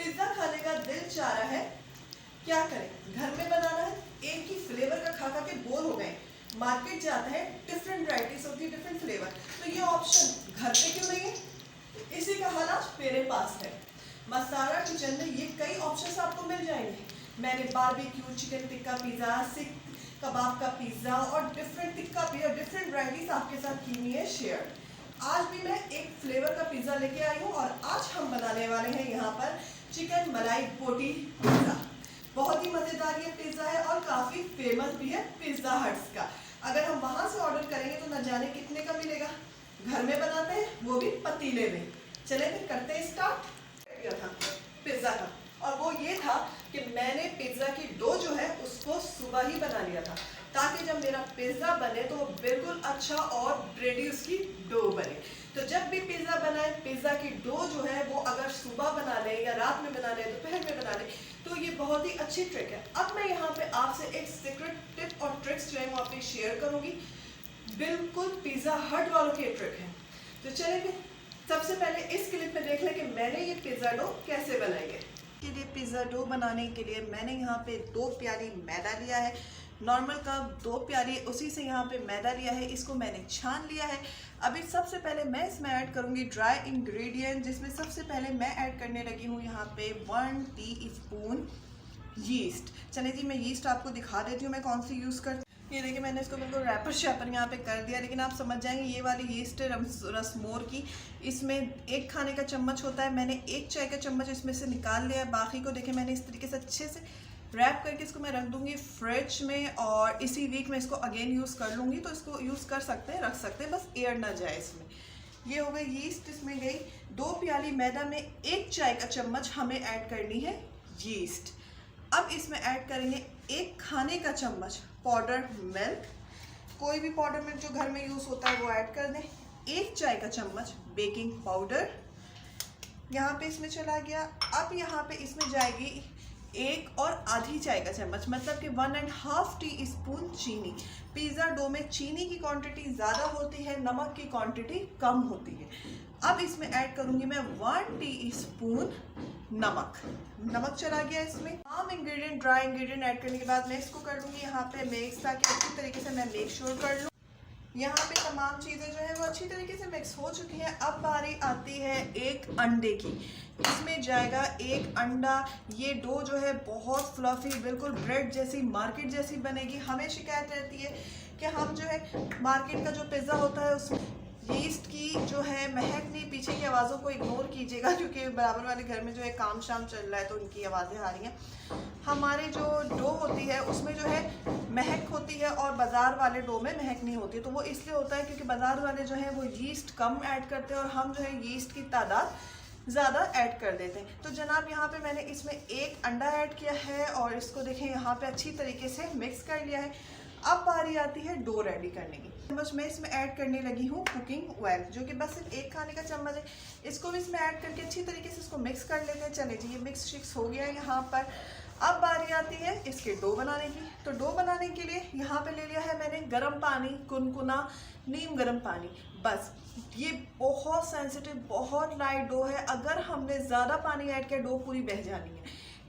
Pizza खाने का दिल चाह रहा है, क्या करें? घर में बनाना है, एक ही फ्लेवर का खा खा के बोर हो गए। मार्केट जाता है, डिफरेंट वैरायटीज होती है, डिफरेंट फ्लेवर। तो ये ऑप्शन घर पे क्यों नहीं है? इसी का हल आज मेरे पास है। मसाला किचन में ये कई ऑप्शंस आपको मिल जाएंगे। मैंने बारबेक्यू चिकन टिक्का पिज्जा, सीख कबाब का पिज्जा और different tikka pizza, different varieties आपके साथ की हुई है शेयर। आज भी मैं एक फ्लेवर का पिज्जा लेके आई हूँ और आज हम बनाने वाले हैं यहाँ पर चिकन मलाई बोटी पिज्जा। बहुत ही मजेदार ये पिज्जा है और काफी फेमस भी है पिज्जा हट्स का। अगर हम वहां से ऑर्डर करेंगे तो न जाने कितने का मिलेगा। घर में बनाते हैं, वो भी पतीले में। चले फिर करते हैं स्टार्ट था पिज्जा का। और वो ये था कि मैंने पिज्जा की डो जो है उसको सुबह ही बना लिया था, ताकि जब मेरा पिज्जा बने तो वो बिल्कुल अच्छा और ब्रेडी उसकी डो बने। तो जब भी पिज्जा बनाए, पिज्जा की डो जो है वो अगर सुबह बना ले या रात में बना ले, दोपहर में बना ले, तो ये बहुत ही अच्छी ट्रिक है। अब मैं यहाँ पे आपसे एक सीक्रेट टिप और ट्रिक्स जो है वो आपसे शेयर करूंगी। बिल्कुल पिज्जा हट वालों की ट्रिक है। तो चलिए सबसे पहले इस क्लिप में देख लें कि मैंने ये पिज्जा डो कैसे बनाई है। के लिए पिज्जा डो बनाने के लिए मैंने यहाँ पे 2 प्याली मैदा लिया है। नॉर्मल कप 2 प्याली, उसी से यहाँ पे मैदा लिया है। इसको मैंने छान लिया है। अभी सबसे पहले मैं इसमें ऐड करूँगी ड्राई इंग्रेडिएंट, जिसमें सबसे पहले मैं ऐड करने लगी हूँ यहाँ पे 1 टीस्पून यीस्ट। चलिए जी, मैं यीस्ट आपको दिखा देती हूँ मैं कौन सी यूज़ करती हूँ। ये देखिए, मैंने इसको बिल्कुल रैपर शैपर यहाँ पे कर दिया, लेकिन आप समझ जाएंगे ये वाली यीस्ट है रसमोर की। इसमें 1 खाने का चम्मच होता है। मैंने 1 चाय का चम्मच इसमें से निकाल लिया है। बाकी को देखिए मैंने इस तरीके से अच्छे से रैप करके इसको मैं रख दूंगी फ्रिज में, और इसी वीक में इसको अगेन यूज़ कर लूँगी। तो इसको यूज़ कर सकते हैं, रख सकते हैं, बस एयर ना जाए इसमें। ये हो गई यीस्ट, इसमें गई 2 प्याली मैदा में 1 चाय का चम्मच हमें ऐड करनी है यीस्ट। अब इसमें ऐड करेंगे 1 खाने का चम्मच पाउडर मिल्क। कोई भी पाउडर मिल्क जो घर में यूज़ होता है वो ऐड कर दें। 1 चाय का चम्मच बेकिंग पाउडर यहाँ पे इसमें चला गया। अब यहाँ पे इसमें जाएगी 1 और आधी चाय का चम्मच, मतलब कि 1.5 टीस्पून चीनी। पिज़्ज़ा डो में चीनी की क्वांटिटी ज़्यादा होती है, नमक की क्वांटिटी कम होती है। अब इसमें ऐड करूँगी मैं 1 टीस्पून नमक चला गया इसमें। आम इंग्रेडिएंट, ड्राई इंग्रेडिएंट ऐड करने के बाद मैं इसको कर दूँगी यहाँ पे मिक्स, ताकि अच्छी तरीके से मैं मेक श्योर कर लूँ। यहाँ पे तमाम चीज़ें जो है वो अच्छी तरीके से मिक्स हो चुकी हैं। अब बारी आती है 1 अंडे की। इसमें जाएगा 1 अंडा। ये डो जो है बहुत फ्लफी, बिल्कुल ब्रेड जैसी, मार्केट जैसी बनेगी। हमें शिकायत रहती है कि हम जो है मार्केट का जो पिज़्ज़ा होता है उसमें यीस्ट की जो है महक नहीं। पीछे की आवाज़ों को इग्नोर कीजिएगा, क्योंकि बराबर वाले घर में जो है काम शाम चल रहा है तो उनकी आवाज़ें आ रही हैं। हमारे जो डो होती है उसमें जो है महक होती है और बाज़ार वाले डो में महक नहीं होती। तो वो इसलिए होता है क्योंकि बाज़ार वाले जो है वो यीस्ट कम ऐड करते हैं और हम जो है यीस्ट की तादाद ज़्यादा ऐड कर देते हैं। तो जनाब यहाँ पे मैंने इसमें 1 अंडा ऐड किया है और इसको देखें यहाँ पे अच्छी तरीके से मिक्स कर लिया है। अब बारी आती है डो रेडी करने की। बस मैं इसमें ऐड करने लगी हूँ कुकिंग ऑयल, जो कि बस सिर्फ 1 खाने का चम्मच है। इसको भी इसमें ऐड करके अच्छी तरीके से इसको मिक्स कर लेते हैं। चले जी, ये मिक्स हो गया है यहाँ पर। अब बारी आती है इसके डो बनाने की। तो डो बनाने के लिए यहाँ पे ले लिया है मैंने गर्म पानी, कुनकुना नीम गर्म पानी। बस ये बहुत सेंसिटिव, बहुत लाइट डो है। अगर हमने ज़्यादा पानी ऐड किया डो पूरी बह जानी है,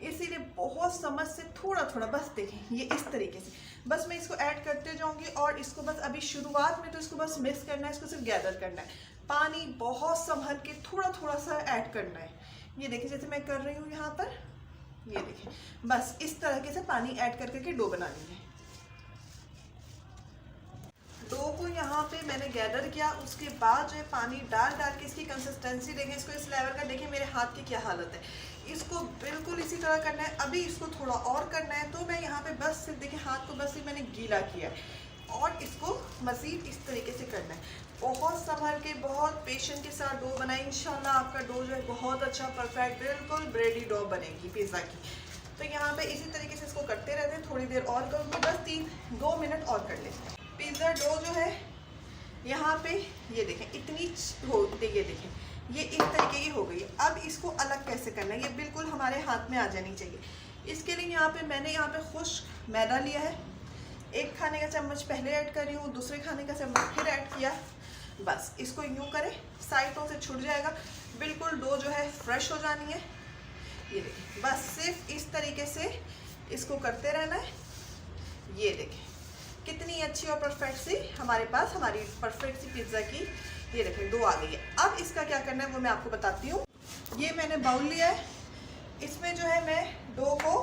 इसीलिए बहुत समझ से थोड़ा थोड़ा, बस देखें ये इस तरीके से बस मैं इसको ऐड करते जाऊंगी। और इसको बस अभी शुरुआत में तो इसको बस मिक्स करना है, इसको सिर्फ गैदर करना है। पानी बहुत संभल के थोड़ा थोड़ा सा ऐड करना है। ये देखिए जैसे मैं कर रही हूँ यहाँ पर, ये देखिए बस इस तरीके से पानी ऐड कर करके डो बनानी है। डो को यहाँ पे मैंने गैदर किया, उसके बाद जो है पानी डाल के इसकी कंसिस्टेंसी देखें, इसको इस लेवल का देखें। मेरे हाथ की क्या हालत है, इसको बिल्कुल इसी तरह करना है। अभी इसको थोड़ा और करना है, तो मैं यहाँ पे बस सिर्फ देखिए हाथ को बस सिर्फ मैंने गीला किया है और इसको मज़ीद इस तरीके से करना है। बहुत संभल के, बहुत पेशेंस के साथ डो बनाए। इंशाल्लाह आपका डो जो है बहुत अच्छा, परफेक्ट, बिल्कुल ब्रेडी डो बनेगी पिज़्ज़ा की। तो यहाँ पे इसी तरीके से इसको करते रहते हैं। थोड़ी देर और करूँगी, बस 2 मिनट और कर लेते हैं। पिज़्ज़ा डो जो है यहाँ पे ये देखें इतनी हो, ये देखें ये इस तरीके की हो गई है। अब इसको अलग कैसे करना है, ये बिल्कुल हमारे हाथ में आ जानी चाहिए। इसके लिए यहाँ पे मैंने यहाँ पे खुश्क मैदा लिया है। 1 खाने का चम्मच पहले ऐड करी हूँ, दूसरे खाने का चम्मच फिर ऐड किया। बस इसको यूँ करें, साइडों से छूट जाएगा। बिल्कुल डो जो है फ्रेश हो जानी है। ये देखिए, बस सिर्फ इस तरीके से इसको करते रहना है। ये देखिए कितनी अच्छी और परफेक्ट सी हमारे पास हमारी परफेक्ट सी पिज्ज़ा की ये देखें डो आ गई है। अब इसका क्या करना है वो मैं आपको बताती हूँ। ये मैंने बाउल लिया है, इसमें जो है मैं डो को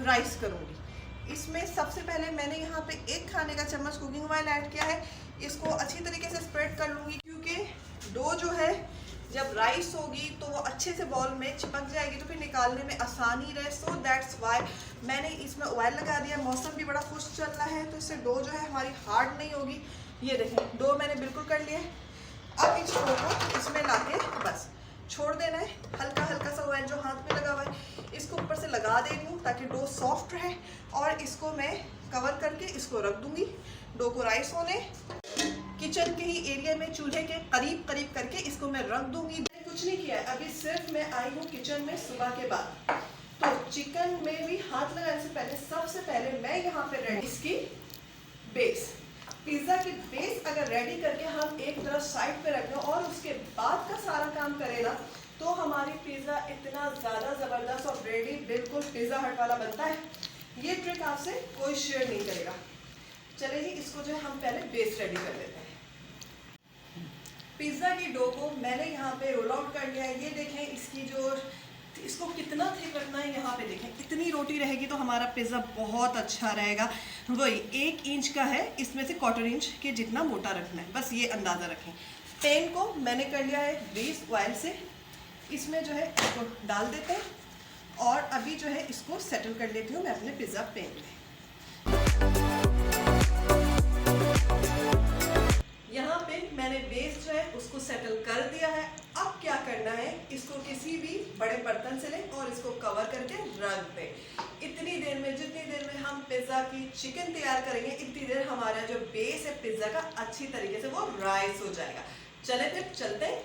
राइस करूँगी। इसमें सबसे पहले मैंने यहाँ पे 1 खाने का चम्मच कुकिंग ऑयल ऐड किया है। इसको अच्छी तरीके से स्प्रेड कर लूँगी, क्योंकि डो जो है जब राइस होगी तो वो अच्छे से बॉल में चिपक जाएगी, तो फिर निकालने में आसानी रहे। सो दैट्स वाई मैंने इसमें ऑयल लगा दिया। मौसम भी बड़ा खुश चल रहा है, तो इससे डो जो है हमारी हार्ड नहीं होगी। ये देखें डो मैंने बिल्कुल कर लिया है। अब इस डो को इसमें लाके बस छोड़ देना है। हल्का हल्का सा ऑयल जो हाथ में लगा हुआ है इसको ऊपर से लगा दे रही हूँ ताकि डो सॉफ्ट रहे, और इसको मैं कवर करके इसको रख दूँगी डो को राइस होने। किचन के ही एरिया में चूल्हे के करीब करीब करके इसको मैं रख दूँगी। मैंने कुछ नहीं किया है, अभी सिर्फ मैं आई हूँ किचन में सुबह के बाद। तो चिकन में भी हाथ लगाने से पहले सबसे पहले मैं यहाँ पे रेडी इसकी बेस, पिज़्ज़ा की बेस अगर रेडी करके हम एक तरफ साइड पे रख दें और उसके बाद का सारा काम करें ना, तो हमारी पिज़्ज़ा इतना ज़्यादा ज़बरदस्त और रेडी बिल्कुल पिज़्ज़ा हट वाला बनता है। ये ट्रिक आपसे कोई शेयर नहीं करेगा। चलिए जी, इसको जो है हम पहले बेस रेडी कर लेते हैं। पिज़्ज़ा की डो को मैंने यहाँ पे रोल आउट कर लिया है। ये देखें इसकी जो इसको कितना थिक रखना है, यहाँ पे देखें इतनी रोटी रहेगी तो हमारा पिज़्ज़ा बहुत अच्छा रहेगा। वही 1 इंच का है, इसमें से 1/4 इंच के जितना मोटा रखना है, बस ये अंदाज़ा रखें। पैन को मैंने कर लिया है ग्रीस ऑयल से, इसमें जो है इसको डाल देते हैं और अभी जो है इसको सेटल कर लेती हूँ मैं अपने पिज़्ज़ा पैन में। यहाँ पे मैंने बेस जो है उसको सेटल कर दिया है। अब क्या करना है, इसको किसी भी बड़े बर्तन से लें और इसको कवर करके रख दें। इतनी देर में, जितनी देर में हम पिज़्ज़ा की चिकन तैयार करेंगे, इतनी देर हमारा जो बेस है पिज़्ज़ा का अच्छी तरीके से वो राइस हो जाएगा। चले फिर चलते हैं।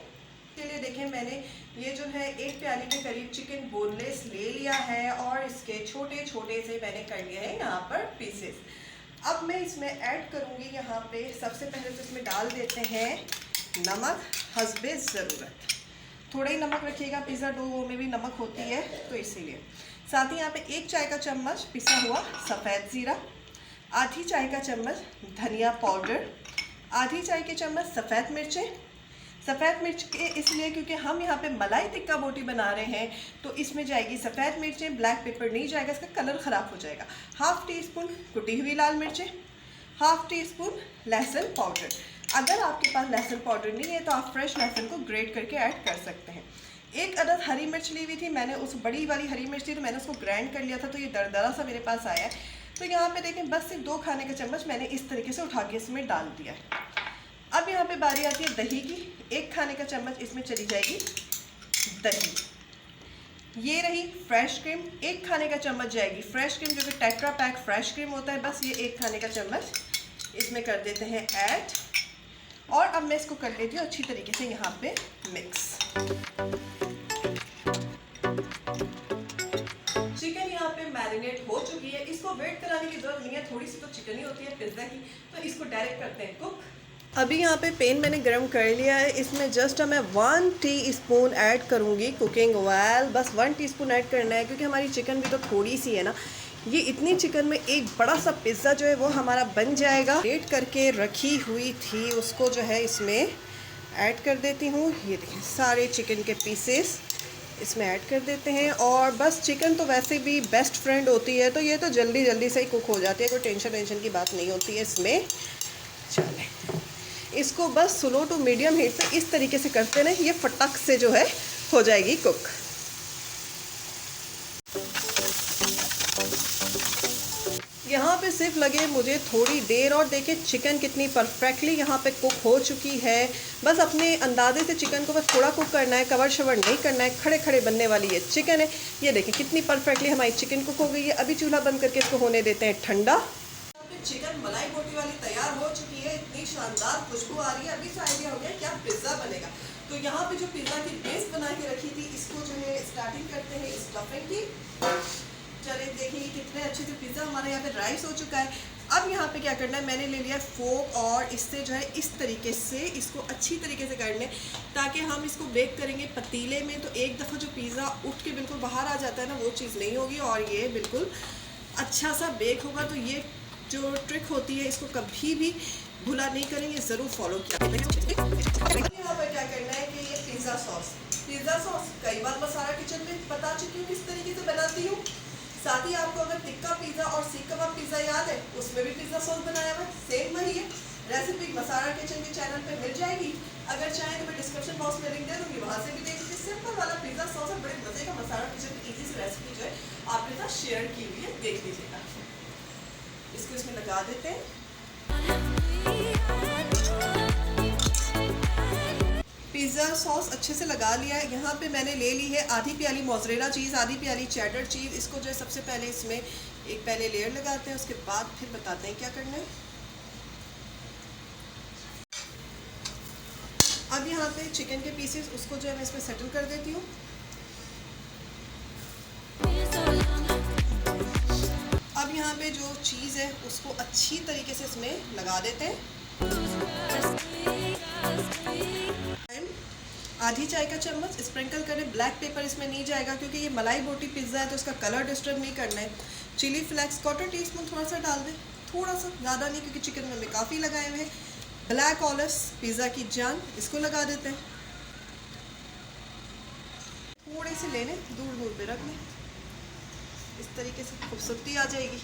चलिए देखें, मैंने ये जो है 1 प्याली के करीब चिकन बोनलेस ले लिया है और इसके छोटे छोटे से मैंने कर लिए हैं यहाँ पर पीसेस। अब मैं इसमें ऐड करूँगी यहाँ पे सबसे पहले तो इसमें डाल देते हैं नमक हस्बे ज़रूरत। थोड़ा ही नमक रखिएगा, पिज़्ज़ा डो में भी नमक होती है तो इसीलिए। साथ ही यहाँ पे 1 चाय का चम्मच पिसा हुआ सफ़ेद ज़ीरा, आधी चाय का चम्मच धनिया पाउडर, आधी चाय के चम्मच सफ़ेद मिर्चें। सफ़ेद मिर्च के इसलिए क्योंकि हम यहाँ पे मलाई टिक्का बोटी बना रहे हैं, तो इसमें जाएगी सफ़ेद मिर्चें, ब्लैक पेपर नहीं जाएगा, इसका कलर ख़राब हो जाएगा। 1/2 टीस्पून कुटी हुई लाल मिर्चें, 1/2 टीस्पून लहसुन पाउडर। अगर आपके पास लहसुन पाउडर नहीं है तो आप फ्रेश लहसुन को ग्रेट करके ऐड कर सकते हैं। 1 अदद हरी मिर्च ली हुई थी मैंने, उस बड़ी वाली हरी मिर्च थी तो मैंने उसको ग्राइंड कर लिया था, तो ये दरदरा सा मेरे पास आया है। तो यहाँ पे देखें बस सिर्फ 2 खाने का चम्मच मैंने इस तरीके से उठा के इसमें डाल दिया है। अब यहाँ पे बारी आती है दही की। 1 खाने का चम्मच इसमें चली जाएगी दही। ये रही फ्रेश क्रीम, 1 खाने का चम्मच जाएगी फ्रेश क्रीम, जो कि टेट्रा पैक फ्रेश क्रीम होता है। बस ये 1 खाने का चम्मच इसमें कर देते हैं ऐड, और अब मैं इसको कर लेती हूँ अच्छी तरीके से यहाँ पे मिक्स। चिकन यहाँ पे मैरिनेट हो चुकी है, इसको वेट कराने की जरूरत नहीं है, थोड़ी सी तो चिकन ही होती है पिज़्ज़ा की, तो इसको डायरेक्ट करते हैं कुक। अभी यहाँ पे पैन मैंने गरम कर लिया है, इसमें जस्ट मैं 1 टीस्पून ऐड करूँगी कुकिंग ऑयल। बस 1 टीस्पून ऐड करना है, क्योंकि हमारी चिकन भी तो थोड़ी सी है ना। ये इतनी चिकन में एक बड़ा सा पिज़्ज़ा जो है वो हमारा बन जाएगा। रेड करके रखी हुई थी उसको जो है इसमें ऐड कर देती हूँ। ये देखें सारे चिकन के पीसेस इसमें ऐड कर देते हैं, और बस चिकन तो वैसे भी बेस्ट फ्रेंड होती है, तो ये तो जल्दी जल्दी से ही कुक हो जाती है, कोई टेंशन की बात नहीं होती है इसमें। चलें, इसको बस स्लो टू मीडियम हीट पे इस तरीके से करते रहें, ये फटक से जो है हो जाएगी कुक। यहाँ पे सिर्फ लगे मुझे थोड़ी देर, और देखिए चिकन कितनी परफेक्टली यहाँ पे कुक हो चुकी है। बस अपने अंदाजे से चिकन को बस थोड़ा कुक करना है, कवर शवर नहीं करना है, खड़े खड़े बनने वाली ये चिकन है। ये देखिए कितनी परफेक्टली हमारी चिकन कुक हो गई है। अभी चूल्हा बंद करके इसको होने देते हैं ठंडा। चिकन मलाई बोटी वाली तैयार हो चुकी है, इतनी शानदार खुशबू आ रही है। अभी से आइडिया हो गया क्या पिज़्ज़ा बनेगा। तो यहाँ पे जो पिज़्ज़ा की बेस बना के रखी थी, इसको जो है स्टार्टिंग करते हैं स्टफिंग की। चलिए देखिए कितने अच्छे से पिज़्ज़ा हमारे यहाँ पे राइस हो चुका है। अब यहाँ पे क्या करना है, मैंने ले लिया फोक और इससे जो है इस तरीके से इसको अच्छी तरीके से कर लें, ताकि हम इसको बेक करेंगे पतीले में तो एक दफ़ा जो पिज़्ज़ा उठ के बिल्कुल बाहर आ जाता है ना, वो चीज़ नहीं होगी और ये बिल्कुल अच्छा सा बेक होगा। तो ये जो ट्रिक होती है इसको कभी भी भूला नहीं करेंगे, ज़रूर फॉलो किया। यहाँ पर क्या करना है कि ये पिज़्ज़ा सॉस कई बार मसाला किचन में बता चुकी हूँ किस तरीके से बनाती हूँ। साथ ही आपको अगर टिक्का पिज़्ज़ा और सीख कबाब पिज़्ज़ा याद है, उसमें भी पिज़्ज़ा सॉस बनाया हुआ है, सेम वही है रेसिपी। मसाला किचन के चैनल पे मिल जाएगी, अगर चाहें तो मैं डिस्क्रिप्शन बॉक्स में लिंक दे दूँगी, वहाँ से भी देख लीजिए। सिंपल वाला पिज़्ज़ा सॉस है, बड़े मज़े का मसाला किचन की ईजी सी रेसिपी जो है आपके साथ शेयर की हुई है, देख लीजिएगा। इसको इसमें लगा देते हैं। पिज़्ज़ा सॉस अच्छे से लगा लिया है। यहाँ पे मैंने ले ली है आधी प्याली मोज़रेला चीज़, आधी प्याली चेडर चीज़। इसको जो है सबसे पहले इसमें एक पहले लेयर लगाते हैं, उसके बाद फिर बताते हैं क्या करना है। अब यहाँ पे चिकन के पीसेस उसको जो है मैं इसमें सेटल कर देती हूँ। अब यहाँ पे जो चीज़ है उसको अच्छी तरीके से इसमें लगा देते हैं। आधी चाय का चम्मच स्प्रिंकल करें। ब्लैक पेपर इसमें नहीं जाएगा क्योंकि ये मलाई बोटी पिज़्ज़ा है तो इसका कलर डिस्टर्ब नहीं करना है। चिली फ्लेक्स 1/4 टीस्पून थोड़ा सा डाल दें, थोड़ा सा, ज़्यादा नहीं क्योंकि चिकन में हमने काफ़ी लगाए हुए हैं। ब्लैक ऑलिव्स पिज़्ज़ा की जान, इसको लगा देते हैं। थोड़े से ले लें, दूर दूर पे रख लें, इस तरीके से खूबसूरती आ जाएगी।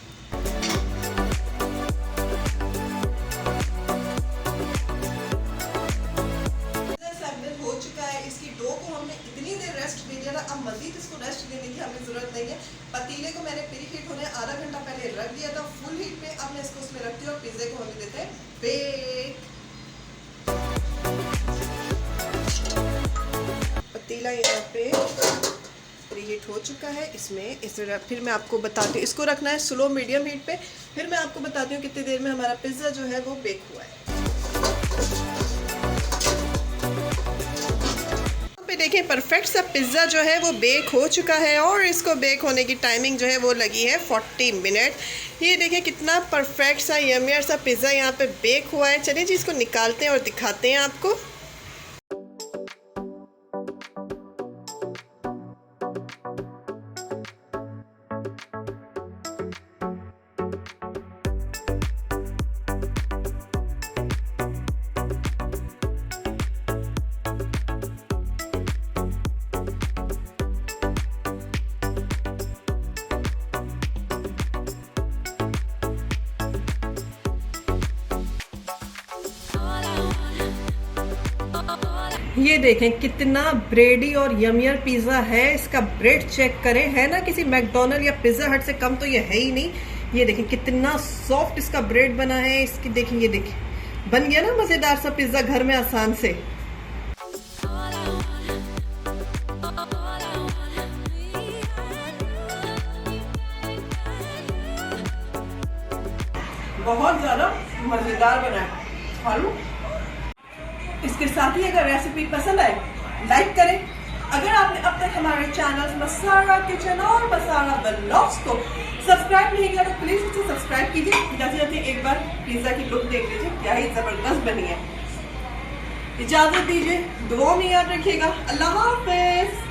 अब मज़ीद इसको रेस्ट देने की हमें ज़रूरत नहीं है। पतीले को मैंने प्री हीट होने आधा घंटा पहले रख दिया था फुल हीट में। अब मैं इसको उसमें रखती हूँ और पिज़्ज़े को होने देते हैं बेक। पतीला यहाँ पे प्री हीट हो चुका है। इसमें फिर मैं आपको बताती हूँ, इसको रखना है स्लो मीडियम हीट पे। फिर मैं आपको बताती हूँ कितनी देर में हमारा पिज़्ज़ा जो है वो बेक हुआ है। देखिए परफेक्ट सा पिज़्ज़ा जो है वो बेक हो चुका है और इसको बेक होने की टाइमिंग जो है वो लगी है 40 मिनट। ये देखिए कितना परफेक्ट सा यमियर सा पिज़्ज़ा यहाँ पे बेक हुआ है। चलिए जी इसको निकालते हैं और दिखाते हैं आपको। ये देखें कितना ब्रेडी और यमियर पिज़्ज़ा है। इसका ब्रेड चेक करें, है ना किसी मैकडोनल्ड या पिज़्ज़ा हट से कम तो ये है ही नहीं। ये देखें कितना सॉफ्ट इसका ब्रेड बना है। इसकी देखें, ये देखें बन गया ना मज़ेदार सा पिज़्ज़ा घर में आसान से। बहुत ज़्यादा मज़ेदार बना है, खा लो। इसके साथ ही अगर रेसिपी पसंद आए लाइक करें। अगर आपने अब तक हमारे चैनल मसाला किचन और मसाला व्लॉग्स को सब्सक्राइब नहीं किया तो प्लीज इसे सब्सक्राइब कीजिए। जाते जाते एक बार पिज़्ज़ा की लुक देख लीजिए, क्या ही जबरदस्त बनी है। इजाजत दीजिए, दुआओं में याद रखिएगा। अल्लाह हाफ़िज़।